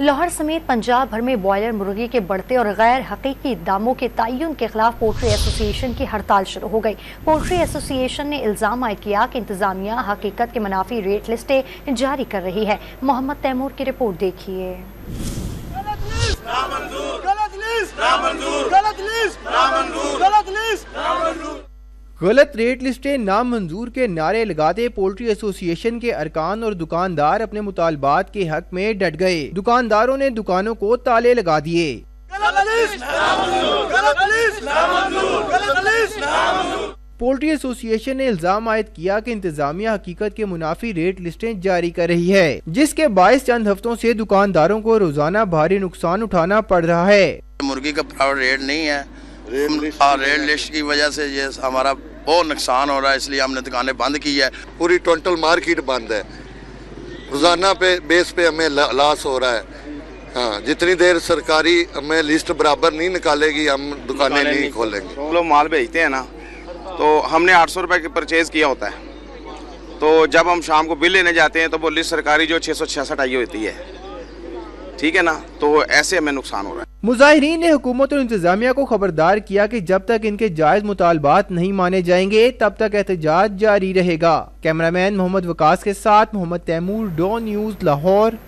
लाहौर समेत पंजाब भर में बॉयलर मुर्गी के बढ़ते और गैर हकीकी दामों के तयन के खिलाफ पोल्ट्री एसोसिएशन की हड़ताल शुरू हो गई। पोल्ट्री एसोसिएशन ने इल्जाम आयद किया कि इंतजामिया हकीकत के मुनाफी रेट लिस्टें जारी कर रही है। मोहम्मद तैमूर की रिपोर्ट देखिए। गलत रेट लिस्टें नामंजूर के नारे लगाते पोल्ट्री एसोसिएशन के अरकान और दुकानदार अपने मुतालबात के हक में डट गए। दुकानदारों ने दुकानों को ताले लगा दिए। पोल्ट्री एसोसिएशन ने इल्जाम आयद किया कि इंतजामिया हकीकत के मुनाफी रेट लिस्टें जारी कर रही है, जिसके बायस चंद हफ्तों से दुकानदारों को रोजाना भारी नुकसान उठाना पड़ रहा है। मुर्गी का प्रॉपर रेट नहीं है, रेट लिस्ट की वजह से ये हमारा बहुत नुकसान हो रहा है, इसलिए हमने दुकानें बंद की है। पूरी टोटल मार्केट बंद है, रोजाना पे बेस पे हमें लॉस हो रहा है। हाँ, जितनी देर सरकारी हमें लिस्ट बराबर नहीं निकालेगी हम दुकानें नहीं खोलेंगे। हम लोग माल भेजते हैं ना, तो हमने 800 रुपए की परचेज किया होता है, तो जब हम शाम को बिल लेने जाते हैं तो वो लिस्ट सरकारी जो 666 आई होती है, ठीक है ना, तो ऐसे हमें नुकसान हो रहा है। मुजाहिरीन ने हुकूमत और इंतजामिया को खबरदार किया कि जब तक इनके जायज मुतालबात नहीं माने जाएंगे तब तक एहतजाज जारी रहेगा। कैमरामैन मोहम्मद वकास के साथ मोहम्मद तैमूर, डॉन न्यूज़, लाहौर।